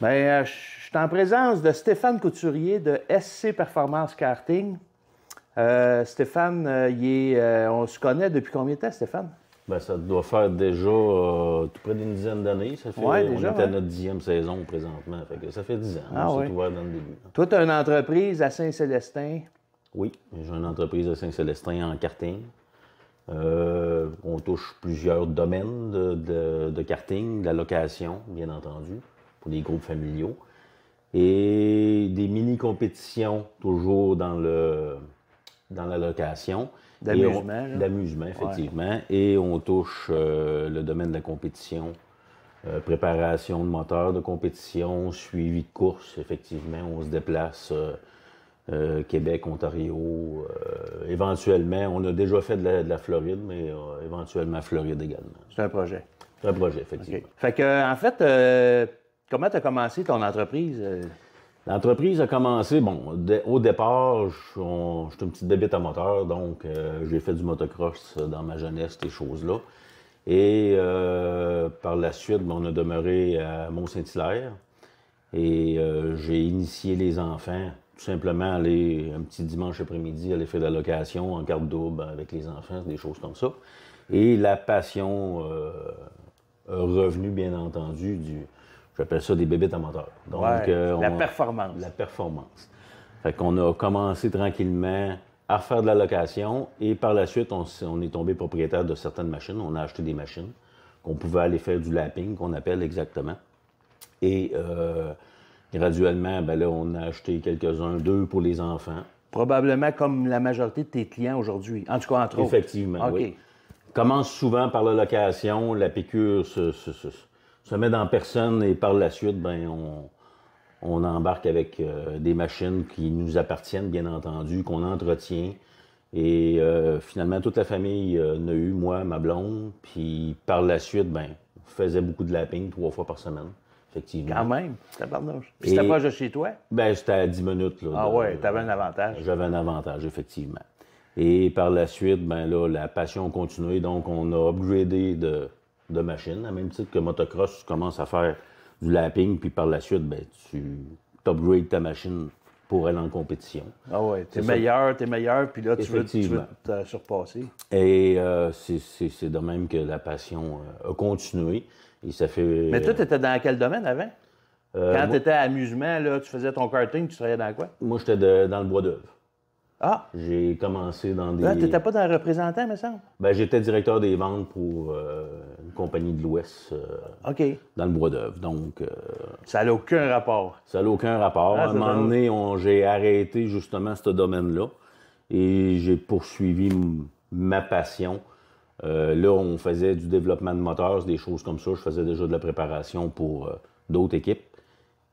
Bien, je suis en présence de Stéphane Couturier de SC Performance Karting. Stéphane, on se connaît depuis combien de temps, Stéphane? Ben, ça doit faire déjà tout près d'une dizaine d'années. Ça fait, Ouais, on déjà, est à ouais. notre 10e saison présentement. Fait que ça fait 10 ans. Ah, On ouais. s'est ouvert dans le début. Toi, tu as une entreprise à Saint-Célestin. Oui, j'ai une entreprise à Saint-Célestin en karting. On touche plusieurs domaines de karting, de la location, bien entendu, pour des groupes familiaux. Et des mini-compétitions, toujours dans la location. D'amusement, là. D'amusement, effectivement. Et on touche le domaine de la compétition, préparation de moteurs de compétition, suivi de course, effectivement. On se déplace Québec, Ontario. Éventuellement, on a déjà fait de la Floride, mais éventuellement Floride également. C'est un projet. C'est un projet, effectivement. OK. Fait que, en fait, comment tu as commencé ton entreprise? L'entreprise a commencé, au départ, j'étais une petite bébête à moteur, donc j'ai fait du motocross dans ma jeunesse, ces choses-là. Et par la suite, on a demeuré à Mont-Saint-Hilaire et j'ai initié les enfants, tout simplement aller un petit dimanche après-midi, aller faire de la location en carte double avec les enfants, des choses comme ça. Et la passion revenu, bien entendu, j'appelle ça des bébites à moteur. Donc, la performance. La performance. Fait qu'on a commencé tranquillement à faire de la location et par la suite, on est tombé propriétaire de certaines machines. On a acheté des machines qu'on pouvait aller faire du lapping, qu'on appelle exactement. Et graduellement, ben là, on a acheté quelques-uns, 2 pour les enfants. Probablement comme la majorité de tes clients aujourd'hui. En tout cas, entre autres. Effectivement, OK. oui. Commence souvent par la location, la piqûre se met dans personne et par la suite, on embarque avec des machines qui nous appartiennent, bien entendu, qu'on entretient. Et finalement, toute la famille en a eu, moi, ma blonde. Puis par la suite, on faisait beaucoup de lapping 3 fois par semaine, effectivement. Quand même, tabarnouche. Puis c'était proche de chez toi? J'étais à 10 minutes. Là, ouais, t'avais un avantage. J'avais un avantage, effectivement. Et par la suite, la passion a continué. Donc, on a upgradé de machines. À même titre que motocross, tu commences à faire du lapping, puis par la suite, tu upgrades ta machine pour aller en compétition. Ah ouais, t'es meilleur, puis là, tu veux te surpasser. Et c'est de même que la passion a continué. Et ça fait... Mais toi, t'étais dans quel domaine avant? Quand t'étais à amusement, là, tu faisais ton karting, tu travaillais dans quoi? Moi, j'étais dans le bois d'œuvre. Ah! J'ai commencé dans des... Là, t'étais pas dans le représentant, me semble? J'étais directeur des ventes pour une compagnie de l'Ouest OK. dans le bois d'œuvre. Donc... ça n'a aucun rapport. Ça n'a aucun rapport. À un moment donné, j'ai arrêté justement ce domaine-là et j'ai poursuivi ma passion. Là, on faisait du développement de moteurs, des choses comme ça. Je faisais déjà de la préparation pour d'autres équipes.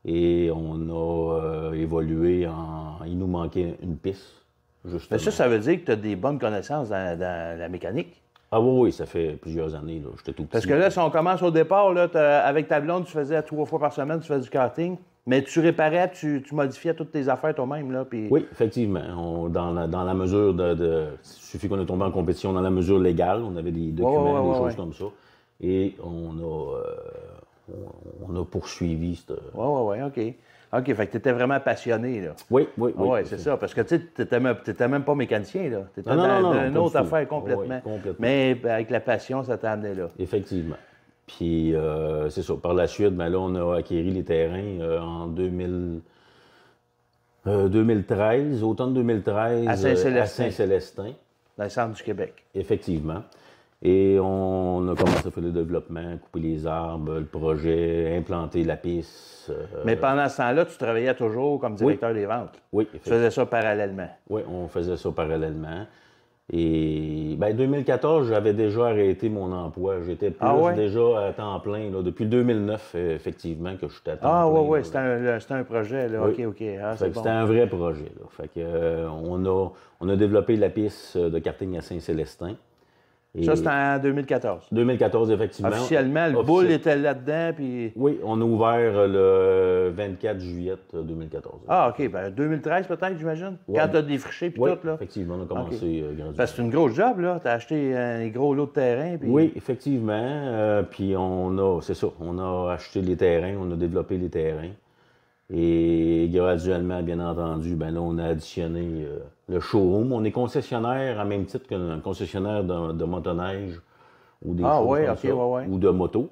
Et on a évolué il nous manquait une piste. Justement. Mais ça veut dire que tu as des bonnes connaissances dans la mécanique? Ah oui, ça fait plusieurs années. J'étais tout petit. Parce que là, si on commence au départ, là, avec ta blonde, tu faisais 3 fois par semaine, tu faisais du karting, mais tu réparais, tu modifiais toutes tes affaires toi-même. Là, puis... Oui, effectivement. Dans la mesure il suffit qu'on ait tombé en compétition dans la mesure légale. On avait des documents, des choses comme ça. Et on a poursuivi cette... Oui, OK. OK, fait que tu étais vraiment passionné, là. Oui. Oui, c'est ça, parce que tu n'étais même pas mécanicien, là. Tu étais non, dans une autre affaire complètement. Oui, complètement. Mais avec la passion, ça t'a amené là. Effectivement. Puis, c'est ça. Par la suite, là, on a acquis les terrains en 2013, automne 2013, à Saint-Célestin. À Saint-Célestin. Dans le centre du Québec. Effectivement. Et on a commencé à faire le développement, couper les arbres, le projet, implanter la piste. Mais pendant ce temps-là, tu travaillais toujours comme directeur des ventes. Oui, effectivement. Tu faisais ça parallèlement. Oui, on faisait ça parallèlement. Et 2014, j'avais déjà arrêté mon emploi. J'étais déjà à temps plein. Là. Depuis 2009, effectivement, que je suis à temps plein. Oui, c'était un projet. Là. Oui. OK. C'était un vrai projet. Là. Fait que, on a développé la piste de karting à Saint-Célestin. Ça, c'était en 2014. 2014, effectivement. Officiellement, le boule était là-dedans, puis... Oui, on a ouvert le 24 juillet 2014. Ah, OK. Ben 2013, peut-être, j'imagine? Ouais. Quand tu as défriché, puis Oui, tout, là? effectivement, on a commencé graduellement. Parce que c'est une grosse job, là. Tu as acheté un gros lot de terrain, puis... Oui, effectivement. Puis c'est ça, on a acheté les terrains, on a développé les terrains. Et graduellement, bien entendu, ben là, on a additionné le showroom. On est concessionnaire à même titre qu'un concessionnaire de motoneige ou des choses ouais, comme OK, ça, ouais. ou de moto.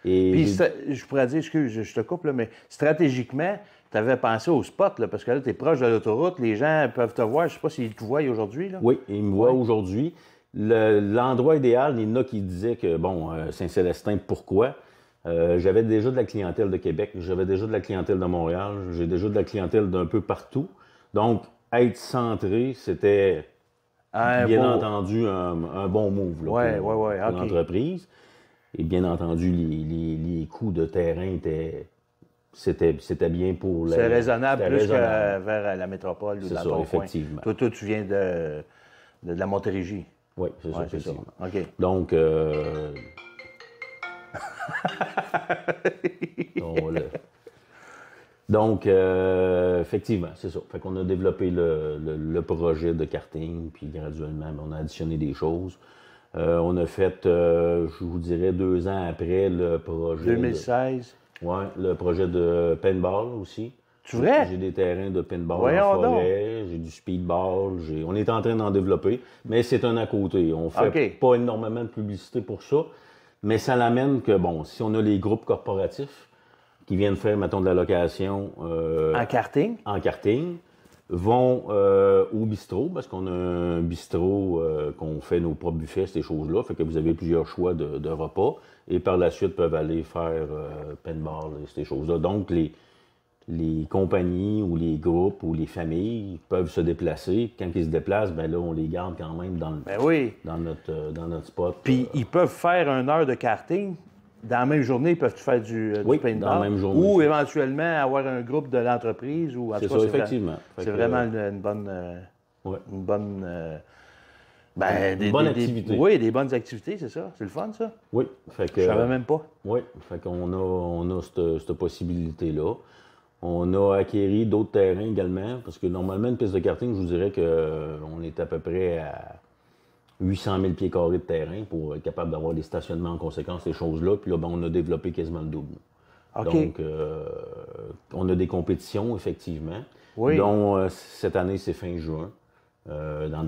Et Puis, je pourrais dire, excuse, je te coupe, là, mais stratégiquement, tu avais pensé au spot, là, parce que là, tu es proche de l'autoroute, les gens peuvent te voir. Je sais pas s'ils te voient aujourd'hui, là. oui, ils me voient aujourd'hui. L'endroit idéal, il y en a qui disaient que, bon, Saint-Célestin, pourquoi? J'avais déjà de la clientèle de Québec, j'avais déjà de la clientèle de Montréal, j'ai déjà de la clientèle d'un peu partout. Donc, être centré, c'était bien entendu un bon move là, pour l'entreprise. Et bien entendu, les coûts de terrain c'était bien pour c'est raisonnable plus que vers la métropole ou dans ton effectivement. Coin. Toi, tu viens de la Montérégie. Oui, c'est ça, effectivement. Ça. OK. Donc, effectivement, c'est ça. Fait qu'on a développé le projet de karting, puis graduellement, on a additionné des choses. On a fait, je vous dirais, 2 ans après, le projet... 2016. Oui, le projet de paintball aussi. C'est vrai? J'ai des terrains de paintball en forêt, j'ai du speedball, on est en train d'en développer, mais c'est un à côté. On fait pas énormément de publicité pour ça, mais ça l'amène que, bon, si on a les groupes corporatifs qui viennent faire, mettons, de la location... en karting? En karting, vont au bistrot, parce qu'on a un bistrot qu'on fait nos propres buffets, ces choses-là, fait que vous avez plusieurs choix de repas, et par la suite peuvent aller faire paintball et ces choses-là. Donc, les compagnies ou les groupes ou les familles peuvent se déplacer. Quand ils se déplacent, ben là, on les garde quand même dans notre spot. Puis ils peuvent faire 1 heure de karting. Dans la même journée, ils peuvent faire du paintball. Dans la même journée. Ou éventuellement avoir un groupe de l'entreprise. Ou, en tout cas, effectivement. C'est vraiment une bonne... Une bonne... une bonne activité. Oui, des bonnes activités, c'est ça. C'est le fun, ça. Oui. Fait que, je savais même pas. Oui. Fait qu'on a cette possibilité-là. On a acquéri d'autres terrains également, parce que normalement, une piste de karting, je vous dirais qu'on est à peu près à 800 000 pieds carrés de terrain pour être capable d'avoir des stationnements en conséquence, ces choses-là. Puis là, ben, on a développé quasiment le double. Donc, on a des compétitions, effectivement. Oui. Dont cette année, c'est fin juin.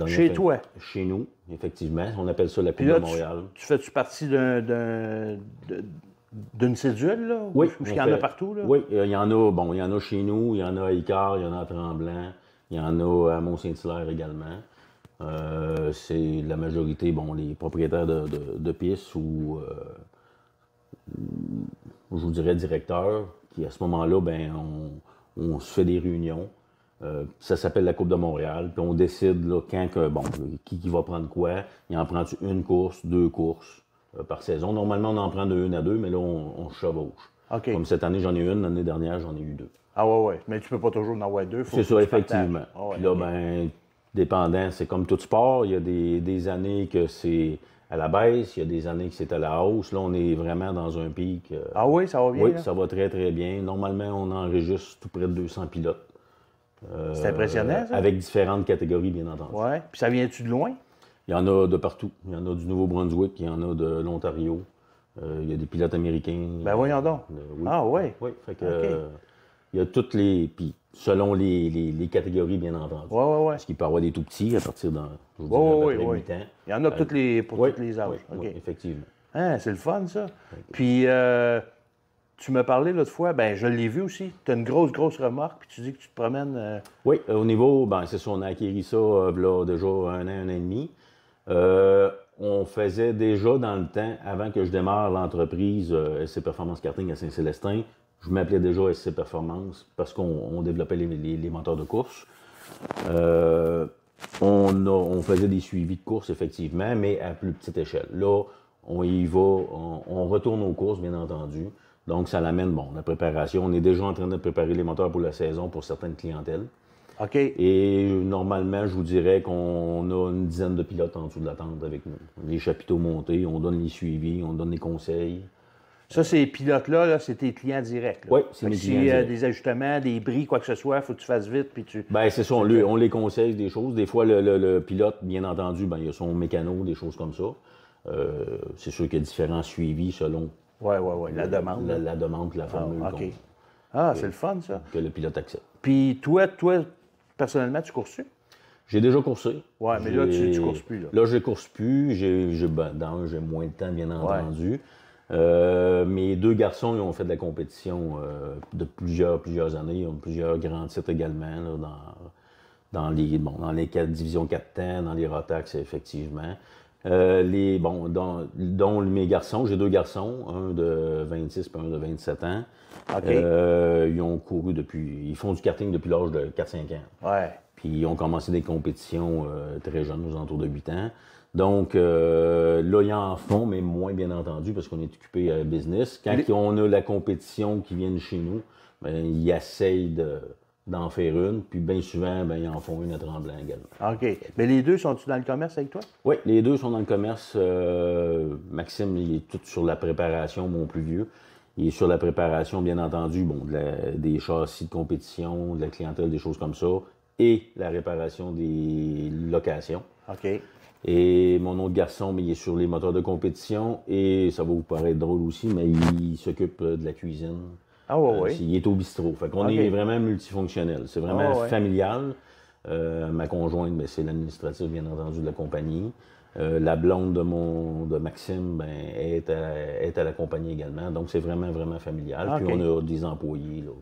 Chez toi? Chez nous, effectivement. On appelle ça la Coupe de Montréal. Tu fais-tu partie d'une cédule, là? Oui. Ou il y en a partout, là? Oui, il y en a. Bon, il y en a chez nous, il y en a à Icare, il y en a à Tremblant, il y en a à Mont-Saint-Hilaire également. C'est la majorité, bon, les propriétaires de pistes ou, je vous dirais, directeurs, qui à ce moment-là, ben, on se fait des réunions. Ça s'appelle la Coupe de Montréal. Puis on décide là, qui va prendre quoi. Il en prend une course, 2 courses par saison. Normalement, on en prend de 1 à 2, mais là, on chevauche. Okay. Comme cette année, j'en ai une. L'année dernière, j'en ai eu 2. Ah ouais. Mais tu peux pas toujours en avoir 2. C'est ça, effectivement. Puis là, ben, dépendant, c'est comme tout sport. Il y a des années que c'est à la baisse, il y a des années que c'est à la hausse. Là, on est vraiment dans un pic. Ah oui, ça va bien? Oui, là? ça va très, très bien. Normalement, on enregistre tout près de 200 pilotes. C'est impressionnant, ça? Avec différentes catégories, bien entendu. Oui. Puis ça vient-tu de loin? Il y en a de partout. Il y en a du Nouveau-Brunswick, il y en a de l'Ontario. Il y a des pilotes américains. Ben voyons donc. Oui. Ah oui? Oui, fait que il y a toutes les... Puis selon les catégories, bien entendu. Oui. Parce qu'il peut y avoir des tout petits à partir de 8 ans. Il y en a pour tous les âges. Oui, effectivement. Ah, c'est le fun, ça. Puis... tu m'as parlé l'autre fois, ben je l'ai vu aussi. Tu as une grosse remorque, puis tu dis que tu te promènes. Oui, au niveau, ben c'est ça, on a acquis ça là, déjà 1 an et demi. On faisait déjà dans le temps, avant que je démarre l'entreprise SC Performance Karting à Saint-Célestin, je m'appelais déjà SC Performance parce qu'on développait les moteurs de course. On faisait des suivis de course, effectivement, mais à plus petite échelle. Là, on y va, on retourne aux courses, bien entendu. Donc, ça l'amène, bon, la préparation. On est déjà en train de préparer les moteurs pour la saison pour certaines clientèles. OK. Et normalement, je vous dirais qu'on a une dizaine de pilotes en dessous de la tente avec nous. Les chapiteaux montés, on donne les suivis, on donne les conseils. Ça, ces pilotes-là, là, c'est tes clients directs. Là. Oui, c'est Fait mes que clients s'il y a directs. des ajustements, des bris, quoi que ce soit, il faut que tu fasses vite. Puis tu... Ben, c'est ça, on les conseille des choses. Des fois, le pilote, bien entendu, ben, il a son mécano, des choses comme ça. C'est sûr qu'il y a différents suivis selon Oui. La demande. la demande et la formule OK. Ah, c'est le fun, ça. que le pilote accepte. Puis toi, personnellement, tu courses-tu? J'ai déjà coursé. Ouais, mais là, tu courses plus. Là, Là, je course plus. J'ai moins de temps, bien entendu. Mes deux garçons, ils ont fait de la compétition de plusieurs années. Ils ont plusieurs grands titres également là, dans les divisions 4 temps, dans les Rotax, effectivement. Dont mes garçons, j'ai deux garçons, un de 26 et un de 27 ans. OK. Ils ont couru ils font du karting depuis l'âge de 4-5 ans. Ouais. Puis ils ont commencé des compétitions très jeunes, aux alentours de 8 ans. Donc là, ils en font, mais moins bien entendu, parce qu'on est occupé à business. Quand on a la compétition qui vient de chez nous, ben, ils essayent d'en faire une, puis bien souvent, ben, ils en font une à Tremblant également. OK. Mais les deux, sont-tu dans le commerce avec toi? Oui, les deux sont dans le commerce. Maxime, il est tout sur la préparation, mon plus vieux. Il est sur la préparation, bien entendu, des châssis de compétition, de la clientèle, des choses comme ça, et la réparation des locations. OK. Et mon autre garçon, il est sur les moteurs de compétition, et ça va vous paraître drôle aussi, mais il s'occupe de la cuisine. Ah oui. Il est au bistrot. Fait qu'on est vraiment multifonctionnel. C'est vraiment familial. Ma conjointe, c'est l'administrative, bien entendu, de la compagnie. La blonde de Maxime est à la compagnie également. Donc, c'est vraiment, vraiment familial. Okay. Puis, on a des employés. Là,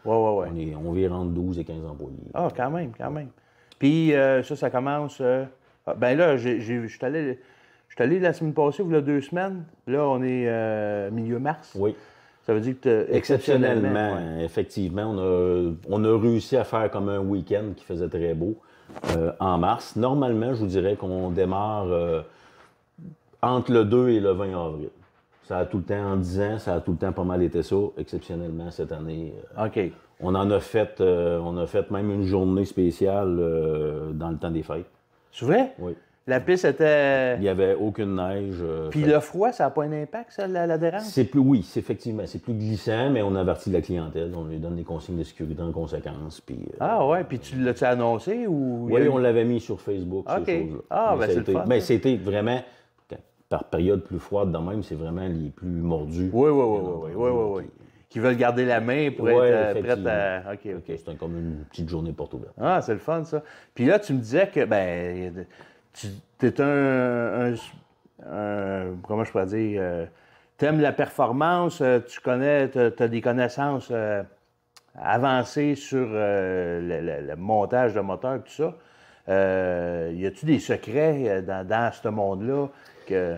on vit entre 12 et 15 employés. Ah, quand même. Puis, ça commence... ben là, je suis allé la semaine passée, il y a 2 semaines. Là, on est milieu mars. Oui. Ça veut dire que exceptionnellement, effectivement, on a réussi à faire comme un week-end qui faisait très beau en mars. Normalement, je vous dirais qu'on démarre entre le 2 et le 20 avril. Ça a tout le temps, en 10 ans, ça a tout le temps pas mal été ça. Exceptionnellement, cette année, OK. on a fait même une journée spéciale dans le temps des fêtes. C'est vrai? Oui. La piste était... Il n'y avait aucune neige. Puis le froid, ça n'a pas un impact, ça, l'adhérence? Oui, effectivement. C'est plus glissant, mais on avertit la clientèle. On lui donne des consignes de sécurité en conséquence. Puis, puis tu l'as-tu annoncé ou... Oui, on l'avait mis sur Facebook, ces choses-là. Ah, ben c'est le fun. Mais c'était vraiment, par période plus froide de même, c'est vraiment les plus mordus. Oui. Qui veulent garder la main pour être prête à... OK. C'est comme une petite journée porte ouverte. Ah, c'est le fun, ça. Puis là, tu me disais que, tu es comment je pourrais dire, t'aimes la performance, tu connais, t'as des connaissances avancées sur le montage de moteur, tout ça. Y a-tu des secrets dans ce monde-là que...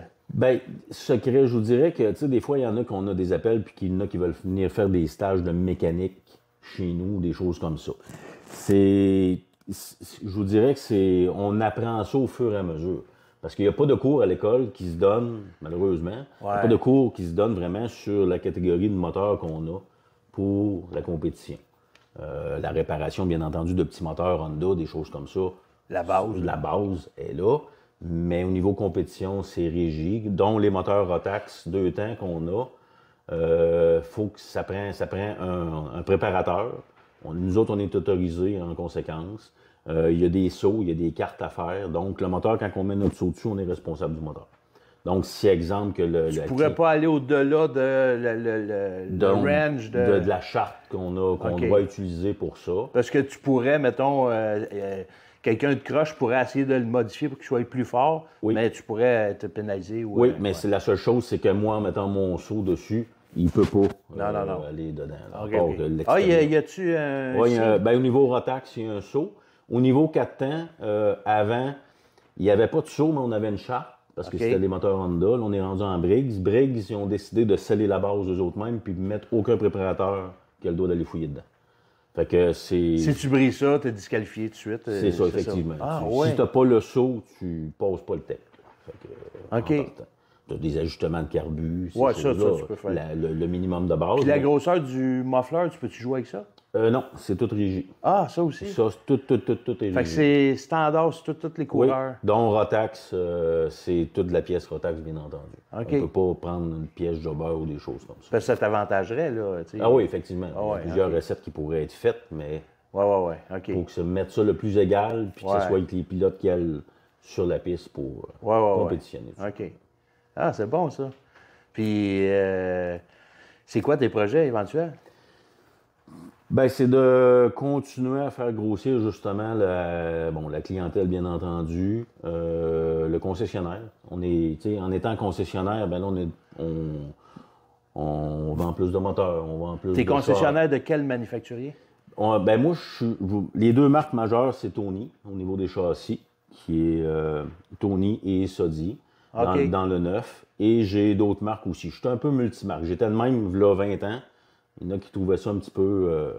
Secret, je vous dirais que, tu sais, des fois, il y en a qu'on a des appels, puis qu'il y en a qui veulent venir faire des stages de mécanique chez nous, des choses comme ça. Je vous dirais que on apprend ça au fur et à mesure. Parce qu'il n'y a pas de cours à l'école qui se donne, malheureusement, il n'y a pas de cours qui se donne vraiment sur la catégorie de moteur qu'on a pour la compétition. La réparation, bien entendu, de petits moteurs Honda, des choses comme ça. La base est là. Mais au niveau compétition, c'est régi. Dont les moteurs Rotax 2 temps qu'on a, faut que ça prend un préparateur. Nous autres, on est autorisés en conséquence. Il y a des sauts, il y a des cartes à faire. Donc, le moteur, quand on met notre saut dessus, on est responsable du moteur. Donc, si exemple que tu ne pourrais pas aller au-delà de range de la charte qu'on doit utiliser pour ça. Parce que tu pourrais, mettons, quelqu'un de croche pourrait essayer de le modifier pour qu'il soit plus fort, mais tu pourrais être pénalisé. Mais c'est la seule chose, c'est que moi, en mettant mon saut dessus, il ne peut pas aller dedans. Y a-tu un... au niveau Rotax, il y a un saut. Au niveau 4 temps, avant, il n'y avait pas de saut, mais on avait une charte, parce que c'était des moteurs Honda. Là, on est rendu en Briggs. Briggs, ils ont décidé de sceller la base eux-mêmes, puis de mettre aucun préparateur qui a le droit d'aller fouiller dedans. Fait que c'est... Si tu brises ça, tu es disqualifié tout de suite. C'est ça, effectivement. Si tu n'as pas le saut, tu passes pas le tech. Tu as des ajustements de carbu. Ça, tu peux faire. Le minimum de base. Puis la grosseur du muffler, tu peux-tu jouer avec ça? Non, c'est tout régie. Ah, ça aussi? Ça, tout est régie. Fait que c'est standard sur tous les coureurs? Oui, dont Rotax, c'est toute la pièce Rotax, bien entendu. OK. On ne peut pas prendre une pièce Jobber ou des choses comme ça. Parce que ça t'avantagerait, là. Tu sais. Ah oui, effectivement. Ah Il y a ouais, plusieurs recettes qui pourraient être faites, mais Ouais, OK. il faut que se mette ça le plus égal, puis que Ouais. ce soit avec les pilotes qui aillent sur la piste pour Ouais. compétitionner. OK. Ah, c'est bon, ça. Puis, c'est quoi tes projets éventuels? Ben, c'est de continuer à faire grossir justement la clientèle, bien entendu, le concessionnaire. On est, tu sais, en étant concessionnaire, ben là, on vend plus de moteurs, on vend plus T'es de concessionnaire de quel manufacturier? Ben moi, les deux marques majeures, c'est Tony, au niveau des châssis, qui est Tony et Sodi, OK. dans le neuf. Et j'ai d'autres marques aussi. Je suis un peu multimarque. J'étais de même, il y a 20 ans. Il y en a qui trouvaient ça un petit peu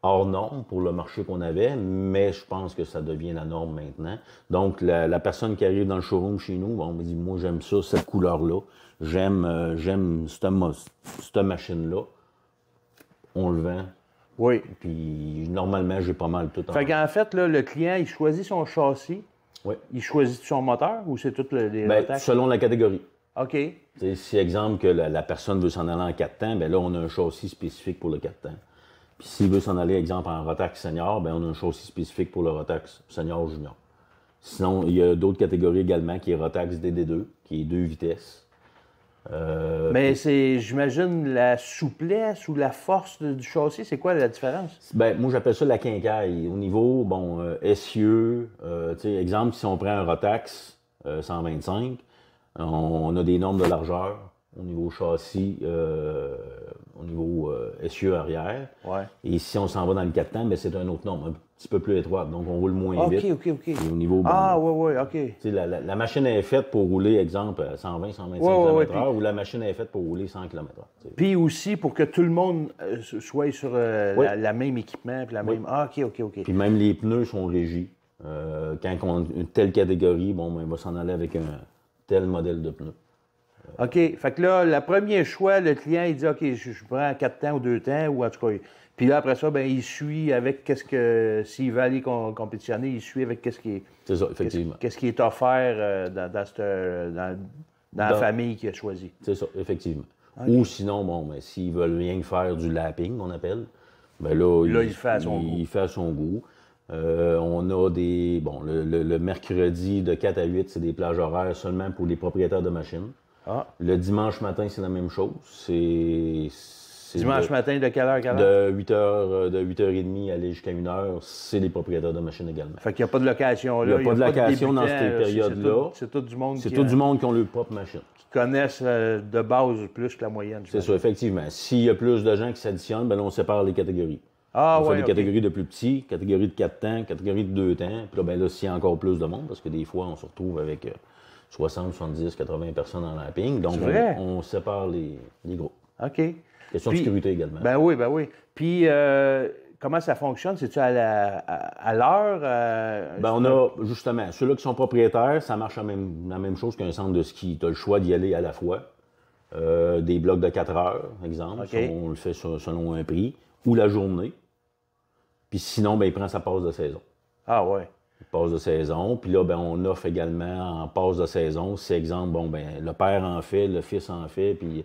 hors norme pour le marché qu'on avait, mais je pense que ça devient la norme maintenant. Donc, la personne qui arrive dans le showroom chez nous, on me dit, moi, j'aime ça, cette couleur-là. J'aime cette machine-là. On le vend. Oui. Puis, normalement, j'ai pas mal tout en Fait qu'en fait, là, le client, il choisit son châssis. Oui. Il choisit son moteur ou c'est toutes les Ben, Rotax? selon la catégorie. OK. T'sais, si, exemple, que la personne veut s'en aller en 4 temps, ben là, on a un châssis spécifique pour le 4 temps. Puis s'il veut s'en aller, exemple, en Rotax Senior, ben on a un châssis spécifique pour le Rotax Senior Junior. Sinon, il y a d'autres catégories également, qui est Rotax DD2, qui est 2 vitesses. Mais c'est, j'imagine, la souplesse ou la force du châssis, c'est quoi la différence? Ben, moi, j'appelle ça la quincaille. Au niveau, essieu, tu sais, exemple, si on prend un Rotax 125, on a des normes de largeur au niveau châssis, au niveau essieu arrière. Ouais. Et si on s'en va dans le 4 temps, ben, c'est un autre nombre, un petit peu plus étroite. Donc, on roule moins vite. OK. Et au niveau, OK. tu sais, la machine est faite pour rouler, exemple, 120, 125 km/h, ou la machine est faite pour rouler 100 km/h. Puis aussi, pour que tout le monde soit sur la même équipement, puis la même... Ah, OK. Puis même les pneus sont régis. Quand on a une telle catégorie, ben, il va s'en aller avec un tel modèle de pneus. OK. Fait que là, le premier choix, le client, il dit, OK, je prends 4 temps ou 2 temps, ou en tout cas... Puis là, après ça, ben il suit avec qu'est-ce que... S'il va aller compétitionner, il suit avec qu'est-ce qui est... C'est ça, effectivement. Qu'est-ce qui est offert dans la famille qu'il a choisi. C'est ça, effectivement. Okay. Ou sinon, s'ils veulent rien faire du lapping, on appelle, ben là, il fait à son goût. On a des... Bon, le mercredi de 4 à 8, c'est des plages horaires seulement pour les propriétaires de machines. Ah. Le dimanche matin, c'est la même chose. Dimanche matin, de quelle heure, De 8h30 aller jusqu'à 1h, c'est les propriétaires de machines également. Fait qu'il n'y a pas de location là. Il n'y a pas de location dans cette période-là. C'est tout du monde qui ont leur propre machine. Qui connaissent de base plus que la moyenne. C'est ça, effectivement. S'il y a plus de gens qui s'additionnent, ben là, on sépare les catégories. On fait des catégories de plus petits, catégories de 4 temps, catégories de 2 temps. Puis là, s'il y a encore plus de monde, parce que des fois, on se retrouve avec 60, 70, 80 personnes en lapping. Donc, on sépare les groupes. OK. Question de sécurité également. Ben oui. Puis, comment ça fonctionne? C'est-tu à l'heure? On a, justement, ceux-là qui sont propriétaires, ça marche la même chose qu'un centre de ski. Tu as le choix d'y aller à la fois. Des blocs de 4 heures, exemple. Okay. On le fait selon un prix. Ou la journée. Puis sinon, il prend sa passe de saison. Ah ouais. Passe de saison. Puis là, on offre également en passe de saison. Si, exemple, le père en fait, le fils en fait, puis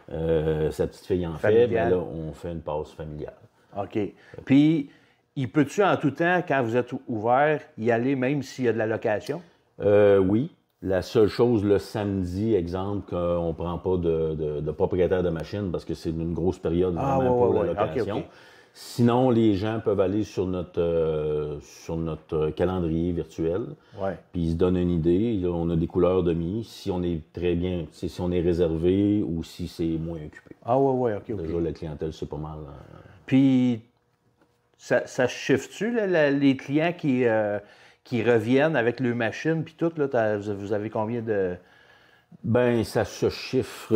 sa petite fille en fait, là, on fait une passe familiale. OK. Puis, il peut-tu en tout temps, quand vous êtes ouvert, y aller même s'il y a de la location? Oui. La seule chose, le samedi, exemple, qu'on ne prend pas de propriétaire de machine parce que c'est une grosse période vraiment pour la location. Okay. Sinon, les gens peuvent aller sur notre calendrier virtuel. Ouais. Puis ils se donnent une idée. On a des couleurs de mis. Si on est très bien, si on est réservé ou si c'est moins occupé. Ah OK. Déjà, la clientèle, c'est pas mal. Puis, ça shift-tu, les clients qui reviennent avec leurs machines, puis tout, là, vous avez combien de... Ça se chiffre.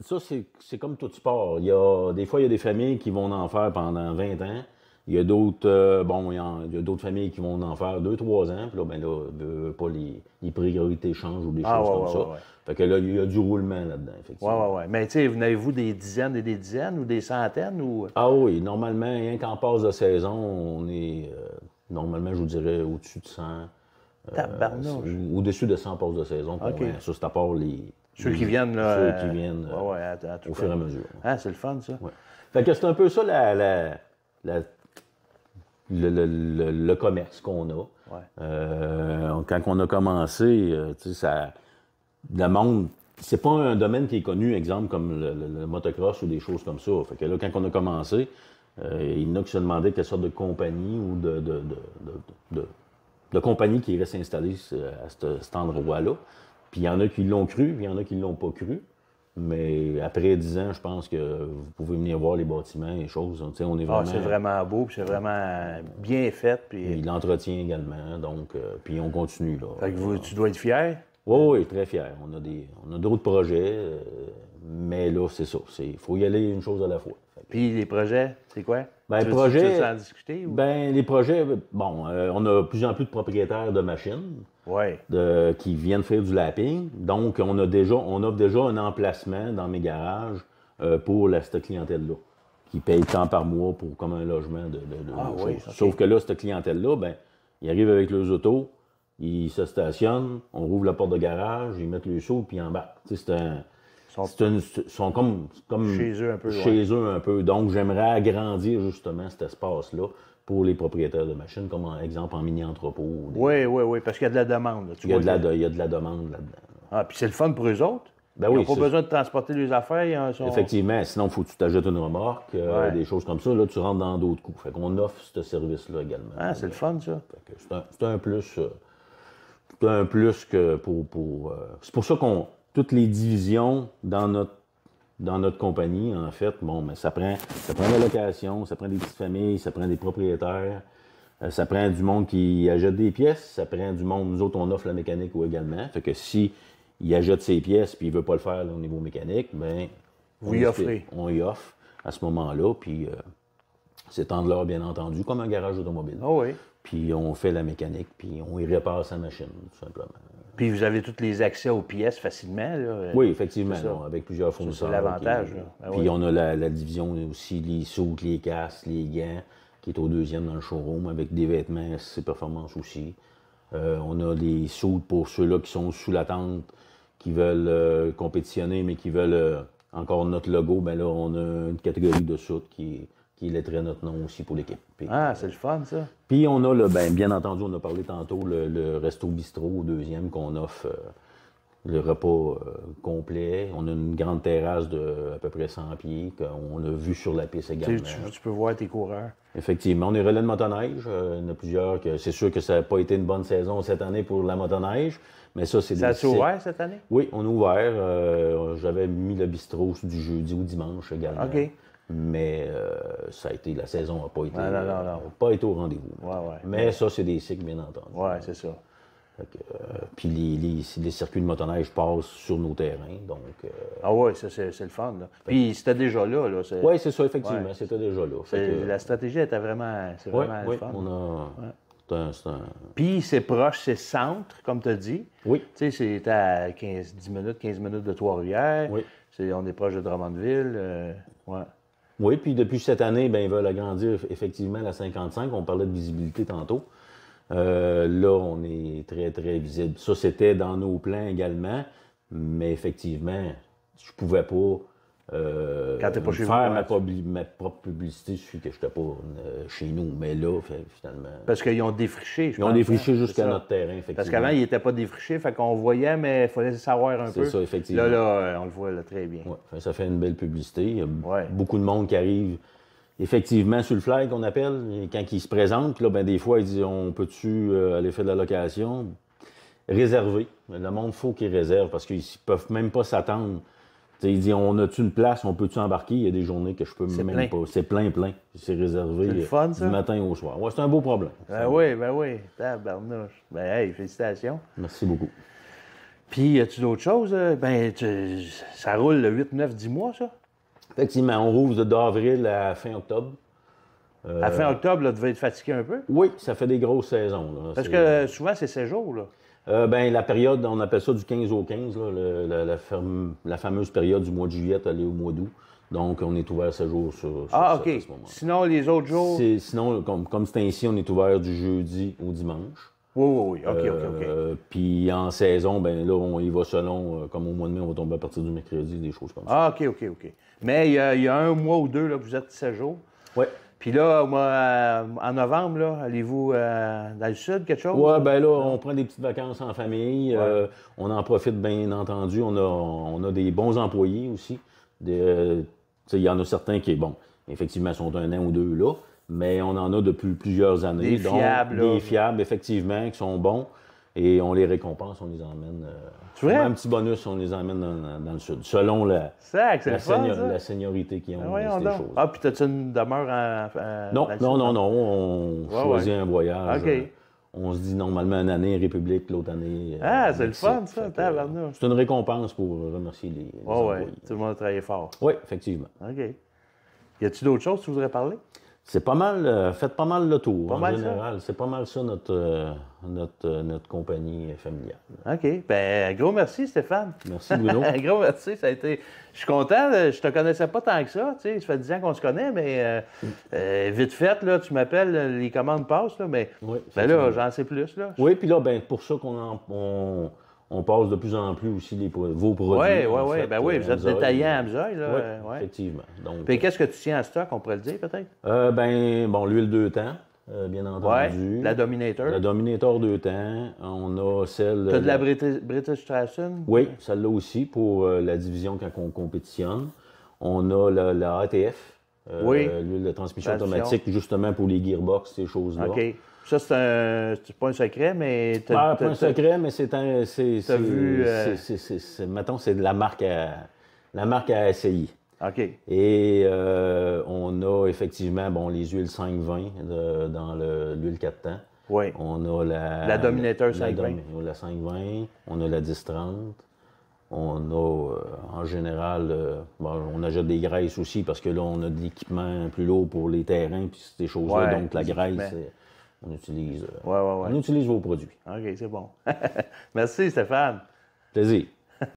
Ça, c'est comme tout sport. Des fois, il y a des familles qui vont en faire pendant 20 ans. Il y a d'autres il y a d'autres familles qui vont en faire 2-3 ans. Puis là, ben là, pas les priorités changent ou des choses comme ça. Ouais. Fait que là, il y a du roulement là-dedans, effectivement. Ouais. Mais tu sais, vous avez-vous des dizaines et des dizaines ou des centaines ou. Ah oui, normalement, rien qu'en passe de saison, on est, normalement, je vous dirais, au-dessus de 100. Tabarnouche. Au-dessus de 100 passes de saison. OK. Ça, c'est à part Ceux qui viennent, là. Ceux qui viennent à tout au fur et à mesure. Ah, c'est le fun, ça. Ouais. Fait que c'est un peu ça le commerce qu'on a. Ouais. Quand on a commencé, tu sais, le monde, c'est pas un domaine qui est connu, exemple, comme le motocross ou des choses comme ça. Fait que là, quand on a commencé, il y en a qui se demandaient quelle sorte de compagnie ou de compagnie qui irait s'installer à cet endroit-là. Puis il y en a qui l'ont cru, puis il y en a qui ne l'ont pas cru. Mais après 10 ans, je pense que vous pouvez venir voir les bâtiments, les choses. Tu sais, on est vraiment... c'est vraiment beau, puis c'est vraiment bien fait. Puis l'entretien également, donc, puis on continue, là. Fait que tu dois être fier. Oui, très fier. On a d'autres projets, mais là, c'est ça. Il faut y aller une chose à la fois. Puis les projets, c'est quoi? Ben, tu veux en discuter? Ou? Ben, les projets, bon, on a de plus en plus de propriétaires de machines qui viennent faire du lapping. Donc, on offre déjà un emplacement dans mes garages pour cette clientèle-là, qui paye tant par mois pour comme un logement de choses. Okay. Sauf que là, cette clientèle-là, ben, ils arrivent avec leurs autos, ils se stationnent, on rouvre la porte de garage, ils mettent le saut, puis ils embarquent. Tu sais, ils sont comme chez eux un peu. Chez eux un peu. Donc, j'aimerais agrandir justement cet espace-là pour les propriétaires de machines, comme exemple en mini-entrepôt. Oui, parce qu'il y a de la demande. Là, il y a de la demande là-dedans. Ah, puis c'est le fun pour eux autres. Ben ils oui, n'ont pas besoin de transporter les affaires. Effectivement, sinon, il faut que tu t'ajoutes une remorque, des choses comme ça. Là, tu rentres dans d'autres coûts. Fait qu'on offre ce service-là également. Ah, c'est le fun, ça. C'est un plus. C'est un plus que pour c'est pour ça qu'on toutes les divisions dans notre compagnie, en fait, bon, mais ça prend la location, ça prend des petites familles, ça prend des propriétaires, ça prend du monde qui achète des pièces, ça prend du monde, nous autres, on offre la mécanique également. Fait que si il achète ses pièces puis il veut pas le faire là, au niveau mécanique, bien, vous y offrez. On y offre à ce moment-là, puis c'est en dehors, bien entendu, comme un garage automobile. Oh oui. Puis on fait la mécanique, puis on y répare sa machine, tout simplement. Puis vous avez tous les accès aux pièces facilement, là. Oui, effectivement, là, avec plusieurs fournisseurs. C'est l'avantage, là. Ben puis on a la division aussi, les soutes, les casques, les gants, qui est au deuxième dans le showroom, avec des vêtements SC Performance aussi. On a les soutes pour ceux-là qui sont sous la tente, qui veulent compétitionner, mais qui veulent encore notre logo. Ben là, on a une catégorie de soutes qui lettrait notre nom aussi pour l'équipe. Ah, c'est le fun, ça. Puis on a, bien entendu, on a parlé tantôt, le resto bistrot au deuxième qu'on offre le repas complet. On a une grande terrasse de à peu près 100 pieds qu'on a vu sur la piste également. Tu peux voir tes coureurs. Effectivement. On est relais de motoneige. Il y en a plusieurs. C'est sûr que ça n'a pas été une bonne saison cette année pour la motoneige. Mais ça, c'est Ça s'est ouvert cette année? Oui, on a ouvert. J'avais mis le bistrot du jeudi au dimanche également. OK. Mais ça a été, la saison n'a pas été, non. Pas été au rendez-vous. Ouais. Mais ça, c'est des cycles, bien entendu. Oui, c'est ça. Puis les circuits de motoneige passent sur nos terrains. Donc, ah oui, ça, c'est le fun. Là. Puis c'était déjà là. Oui, c'est ça, effectivement. C'était déjà là. La stratégie était vraiment, le fun. Puis c'est proche, c'est centre, comme tu as dit. Oui. Tu sais, c'est à 15 minutes de Trois-Rivières. Oui. On est proche de Drummondville. Oui, puis depuis cette année, ils veulent agrandir effectivement la 55. On parlait de visibilité tantôt. Là, on est très, très visible. Ça, c'était dans nos plans également, mais effectivement, je pouvais pas faire ma propre publicité sur que je n'étais pas chez nous. Mais là, finalement... Parce qu'ils ont défriché, Ils ont défriché jusqu'à notre terrain, effectivement. Parce qu'avant, ils n'étaient pas défrichés, fait qu'on voyait, mais il fallait savoir un peu. C'est ça, effectivement. Là, on le voit très bien. Ouais, ça fait une belle publicité. Il y a beaucoup de monde qui arrive effectivement sur le fly qu'on appelle. Et quand ils se présentent, là, des fois, ils disent on peut-tu aller faire de la location? Réserver. Le monde, il faut qu'ils réservent parce qu'ils ne peuvent même pas s'attendre. T'sais, il dit on a-tu une place, on peut-tu embarquer? Il y a des journées que je peux même pas. C'est plein. C'est réservé le fun, ça? Du matin au soir. Ouais, c'est un beau problème. Oui. Tabarnouche. Hey, félicitations. Merci beaucoup. Puis, as-tu d'autres choses? Ça roule le 8, 9, 10 mois, ça? Effectivement, on rouvre d'avril à fin octobre. À fin octobre, là, tu devais être fatigué un peu? Oui, ça fait des grosses saisons. Là. Parce que souvent, c'est 7 jours, là. La période, on appelle ça du 15 au 15, là, la fameuse période du mois de juillet allée au mois d'août. Donc, on est ouvert 7 jours sur Ah, ça, OK. à ce moment-là. Sinon, les autres jours... Sinon, comme c'est ainsi, on est ouvert du jeudi au dimanche. Oui. OK. Puis en saison, ben là, on y va selon, comme au mois de mai, on va tomber à partir du mercredi, des choses comme ça. Ah, OK. Mais il y a un mois ou deux, là, vous êtes 7 jours. Oui. Puis là, en novembre, là, allez-vous dans le sud, quelque chose? Oui, ben là, on prend des petites vacances en famille. Ouais. On en profite, bien entendu. On a des bons employés aussi. Il y en a certains qui, bon, effectivement, sont 1 an ou 2 là, mais on en a depuis plusieurs années. Des fiables, là. Des fiables, effectivement, qui sont bons. Et on les récompense, on les emmène. C'est vrai? Un petit bonus, on les emmène dans le sud, selon C'est le fun, ça. la seniorité qu'ils ont, Voyons ces donc. choses. Ah, puis t'as-tu une demeure Non, dans le sud? non. On choisit un voyage. OK. On se dit normalement une année République, l'autre année. Ah, c'est le Mexique. fun, ça, tabarnouche. C'est une récompense pour remercier les Oui, employés. tout le monde a travaillé fort. Oui, effectivement. OK. Y a-tu d'autres choses que tu voudrais parler? C'est pas mal, faites pas mal le tour Pas en mal général. C'est pas mal ça notre compagnie familiale. OK. Ben, gros merci, Stéphane. Merci Bruno. Gros merci, ça a été... Je suis content, je te connaissais pas tant que ça, tu sais, ça fait 10 ans qu'on se connaît, mais vite fait, là, tu m'appelles, les commandes passent, là, mais Oui, ben là, j'en sais plus, là. Oui, puis là, ben pour ça on passe de plus en plus aussi vos produits. Oui, ben oui, vous êtes détaillant à Amzoï, là. Oui, effectivement. Donc, Puis qu'est-ce que tu tiens en stock, on pourrait le dire, peut-être? l'huile 2 temps, bien entendu. Oui, la Dominator. La Dominator 2 temps. On a celle... Tu as de la British Strassen? Oui, celle-là aussi, pour la division quand on compétitionne. On a la ATF, l'huile de transmission automatique, justement pour les gearbox, ces choses-là. OK. Ça, c'est pas un secret, mais... Pas un secret, mais c'est mettons, c'est de la marque à essayer. OK. Et on a effectivement, les huiles 520 dans l'huile 4 temps. Oui. On a la Dominator 520. La 520. On a la 1030. On a, en général, on ajoute des graisses aussi parce que là, on a de l'équipement plus lourd pour les terrains puis ces choses-là. Ouais, donc, la graisse, on utilise, on utilise vos produits. OK, c'est bon. Merci, Stéphane. Plaisir.